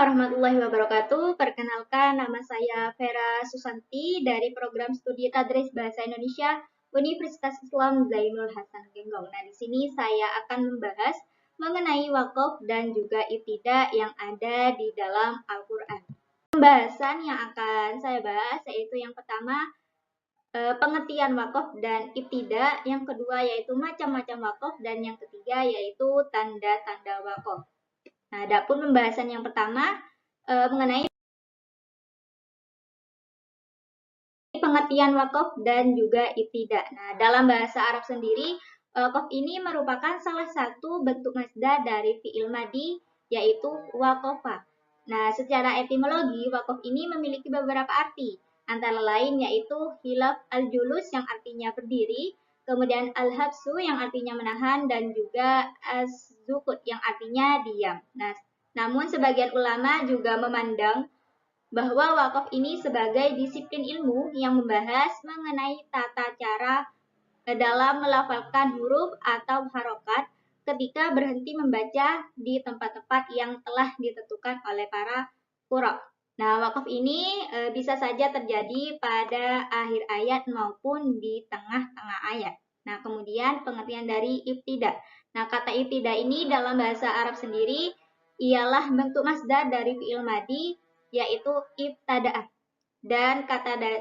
warahmatullahi wabarakatuh. Perkenalkan, nama saya Vera Susanti dari program studi Tadris Bahasa Indonesia Universitas Islam Zainul Hasan Genggong. Nah, di sini saya akan membahas mengenai wakaf dan juga ibtidah yang ada di dalam Al-Quran. Pembahasan yang akan saya bahas yaitu yang pertama, pengertian wakaf dan ibtidah, yang kedua yaitu macam-macam wakaf, dan yang ketiga yaitu tanda-tanda wakaf. Nah, adapun pembahasan yang pertama mengenai pengertian wakaf dan juga ibtidah. Nah, dalam bahasa Arab sendiri, wakaf ini merupakan salah satu bentuk masdar dari fi'il madi, yaitu waqafa. Nah, secara etimologi, wakaf ini memiliki beberapa arti, antara lain yaitu hilaf al-julus yang artinya berdiri, kemudian al-habsu yang artinya menahan, dan juga az-zukut yang artinya diam. Nah, namun sebagian ulama juga memandang bahwa wakaf ini sebagai disiplin ilmu yang membahas mengenai tata cara dalam melafalkan huruf atau harokat ketika berhenti membaca di tempat-tempat yang telah ditentukan oleh para qurra. Nah, wakaf ini bisa saja terjadi pada akhir ayat maupun di tengah-tengah ayat. Nah, kemudian pengertian dari ibtidah. Nah, kata ibtidah ini dalam bahasa Arab sendiri ialah bentuk masdar dari fi'il madi, yaitu ibtada'ah. Dan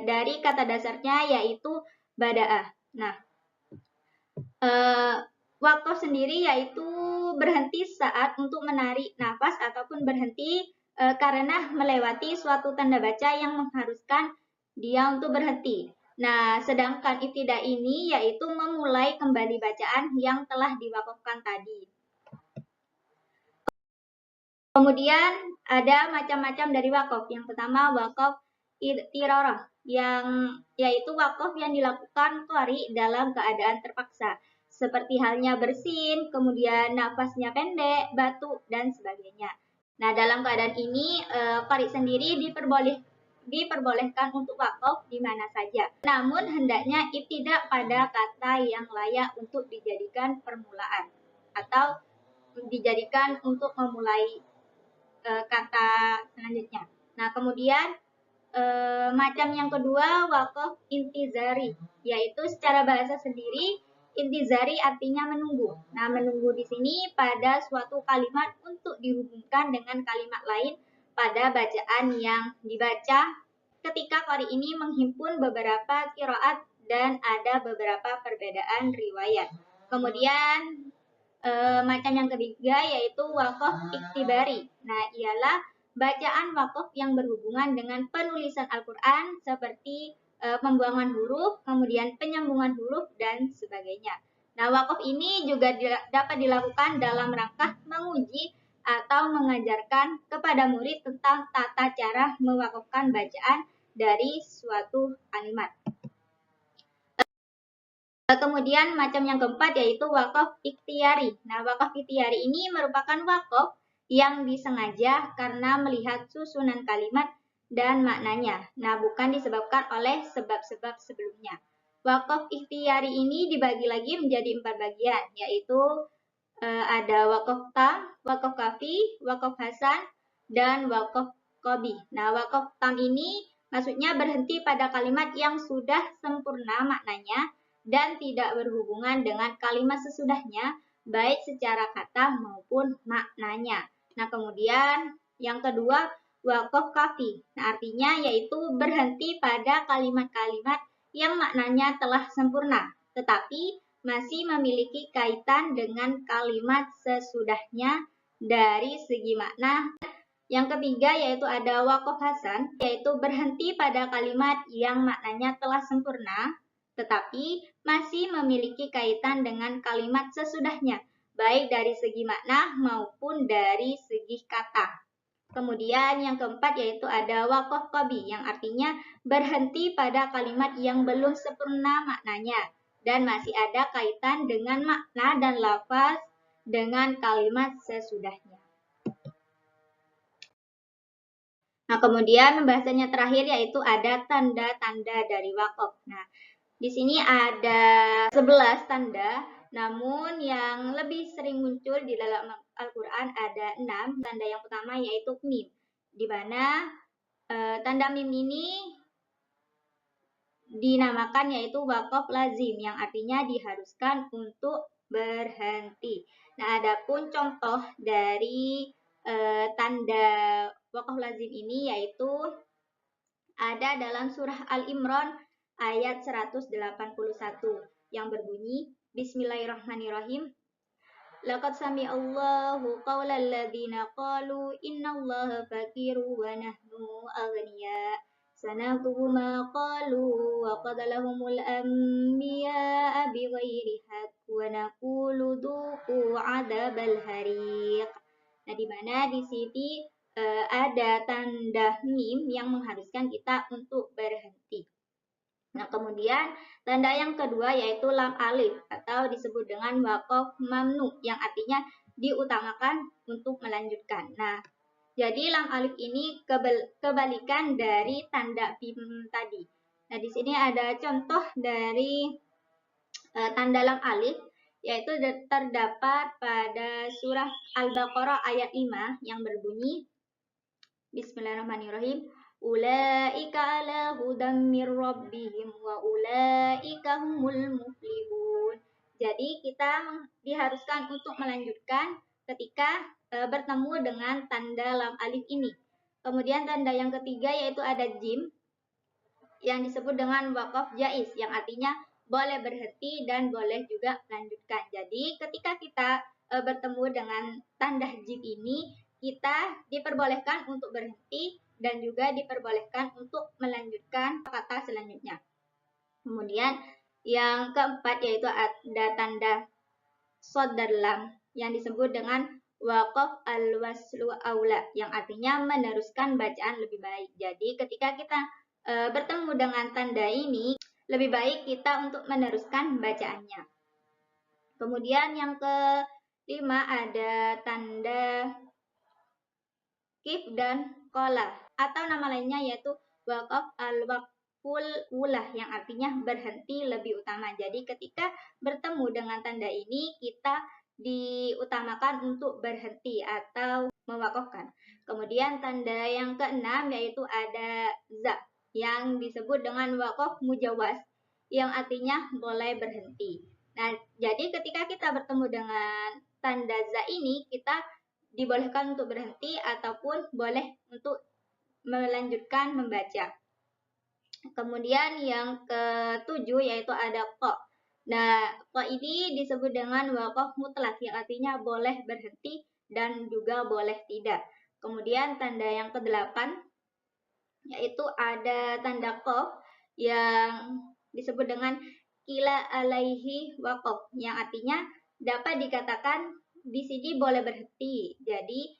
dari kata dasarnya yaitu bada'ah. Nah, wakaf sendiri yaitu berhenti saat untuk menarik nafas ataupun berhenti karena melewati suatu tanda baca yang mengharuskan dia untuk berhenti. Nah, sedangkan ibtidah ini yaitu memulai kembali bacaan yang telah diwakafkan tadi. Kemudian ada macam-macam dari wakaf. Yang pertama wakaf idtirarah, yang yaitu wakaf yang dilakukan qari dalam keadaan terpaksa, seperti halnya bersin, kemudian nafasnya pendek, batuk, dan sebagainya. Nah, dalam keadaan ini qari sendiri diperbolehkan untuk wakaf di mana saja. Namun hendaknya ibtidah pada kata yang layak untuk dijadikan permulaan atau dijadikan untuk memulai kata selanjutnya. Nah, kemudian macam yang kedua wakaf intizari, yaitu secara bahasa sendiri intizari artinya menunggu. Nah, menunggu di sini pada suatu kalimat untuk dihubungkan dengan kalimat lain pada bacaan yang dibaca ketika qari ini menghimpun beberapa qiraat dan ada beberapa perbedaan riwayat. Kemudian macam yang ketiga yaitu wakaf iktibari. Nah, ialah bacaan wakaf yang berhubungan dengan penulisan Al-Quran seperti pembuangan huruf, kemudian penyambungan huruf, dan sebagainya. Nah, wakaf ini juga dapat dilakukan dalam rangka menguji atau mengajarkan kepada murid tentang tata cara mewakafkan bacaan dari suatu kalimat. Kemudian macam yang keempat yaitu wakaf ikhtiari. Nah, wakaf ikhtiari ini merupakan wakaf yang disengaja karena melihat susunan kalimat dan maknanya. Nah, bukan disebabkan oleh sebab-sebab sebelumnya. Wakaf ikhtiari ini dibagi lagi menjadi 4 bagian, yaitu ada wakaf tam, wakaf kafi, wakaf hasan, dan wakaf qobi. Nah, wakaf tam ini maksudnya berhenti pada kalimat yang sudah sempurna maknanya dan tidak berhubungan dengan kalimat sesudahnya, baik secara kata maupun maknanya. Nah, kemudian yang kedua, wakaf kafi. Nah, artinya yaitu berhenti pada kalimat-kalimat yang maknanya telah sempurna, tetapi masih memiliki kaitan dengan kalimat sesudahnya dari segi makna. Yang ketiga yaitu ada wakaf hasan, yaitu berhenti pada kalimat yang maknanya telah sempurna, tetapi masih memiliki kaitan dengan kalimat sesudahnya, baik dari segi makna maupun dari segi kata. Kemudian yang keempat yaitu ada wakaf qobi, yang artinya berhenti pada kalimat yang belum sempurna maknanya dan masih ada kaitan dengan makna dan lafaz dengan kalimat sesudahnya. Nah, kemudian pembahasannya terakhir yaitu ada tanda-tanda dari wakaf. Nah, di sini ada 11 tanda, namun yang lebih sering muncul di dalam Al-Quran ada 6. Tanda yang pertama yaitu mim. di mana tanda mim ini dinamakan yaitu wakaf lazim yang artinya diharuskan untuk berhenti. Nah, adapun contoh dari tanda wakaf lazim ini yaitu ada dalam surah Al-Imran ayat 181 yang berbunyi Bismillahirrahmanirrahim. Laqad sami'allahu qaulal ladzina qalu innallaha faqiru wa nahnu aghniya. Sanaktubu ma qalu wa qadalahumul anbiya'a bighairi haqq wa naqulu dhuqu 'adzabal hariq. Nah, di mana di sini ada tanda mim yang mengharuskan kita untuk berhenti. Nah, kemudian tanda yang kedua yaitu lam alif atau disebut dengan waqaf mamnu yang artinya diutamakan untuk melanjutkan. Nah, jadi lam alif ini kebalikan dari tanda mim tadi. Nah, di sini ada contoh dari tanda lam alif yaitu terdapat pada surah Al-Baqarah ayat 5 yang berbunyi Bismillahirrahmanirrahim. Ulaika ala hudam mir rabbihim wa ulaika humul muflihun. Jadi kita diharuskan untuk melanjutkan ketika bertemu dengan tanda lam alif ini. Kemudian tanda yang ketiga yaitu ada jim yang disebut dengan waqaf jaiz yang artinya boleh berhenti dan boleh juga melanjutkan. Jadi ketika kita bertemu dengan tanda jim ini, kita diperbolehkan untuk berhenti dan juga diperbolehkan untuk melanjutkan kata selanjutnya. Kemudian yang keempat yaitu ada tanda shad dan lam yang disebut dengan waqaf al-waslu aula yang artinya meneruskan bacaan lebih baik. Jadi ketika kita bertemu dengan tanda ini, lebih baik kita untuk meneruskan bacaannya. Kemudian yang kelima ada tanda kif dan kola atau nama lainnya yaitu waqaf al-waqful ulah yang artinya berhenti lebih utama. Jadi ketika bertemu dengan tanda ini kita diutamakan untuk berhenti atau mewakafkan. Kemudian tanda yang keenam yaitu ada za yang disebut dengan waqaf mujawaz yang artinya boleh berhenti. Nah, jadi ketika kita bertemu dengan tanda za ini, kita dibolehkan untuk berhenti ataupun boleh untuk melanjutkan membaca. Kemudian yang ketujuh yaitu ada qa. Nah, qa ini disebut dengan waqaf mutlak yang artinya boleh berhenti dan juga boleh tidak. Kemudian tanda yang kedelapan yaitu ada tanda qaf yang disebut dengan kila alaihi waqaf yang artinya dapat dikatakan di sini boleh berhenti. Jadi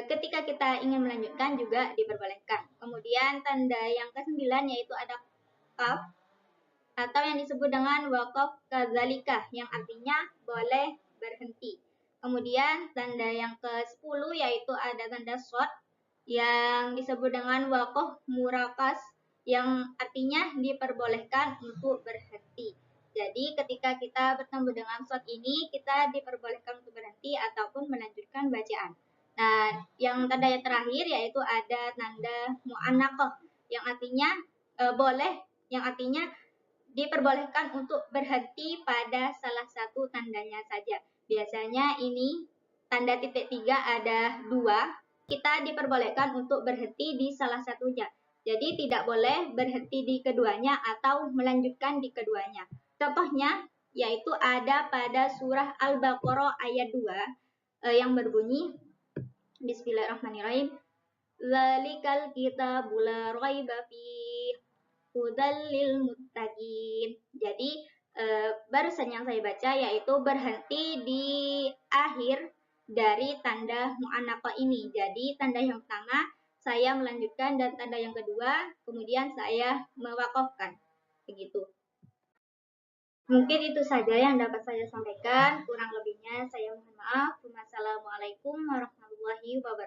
ketika kita ingin melanjutkan juga diperbolehkan. Kemudian tanda yang ke-9 yaitu ada qaf atau yang disebut dengan waqaf kadzalika yang artinya boleh berhenti. Kemudian tanda yang ke-10 yaitu ada tanda shad yang disebut dengan waqaf murakas yang artinya diperbolehkan untuk berhenti. Jadi ketika kita bertemu dengan shad ini, kita diperbolehkan untuk berhenti ataupun melanjutkan bacaan. Nah, yang tanda yang terakhir yaitu ada tanda mu'annaqah yang artinya boleh, yang artinya diperbolehkan untuk berhenti pada salah satu tandanya saja. Biasanya ini tanda titik 3 ada 2. Kita diperbolehkan untuk berhenti di salah satunya. Jadi tidak boleh berhenti di keduanya atau melanjutkan di keduanya. Contohnya yaitu ada pada surah Al-Baqarah ayat 2 yang berbunyi Bismillahirrahmanirrahim. Zalikal kitabul la raiba fihi hudal lil muttaqin. Jadi barusan yang saya baca yaitu berhenti di akhir dari tanda mu'annaqah ini. Jadi tanda yang pertama saya melanjutkan dan tanda yang kedua kemudian saya mewakafkan. Begitu. Mungkin itu saja yang dapat saya sampaikan. Kurang lebihnya saya mohon maaf. Wassalamualaikum warahmatullahi wabarakatuh.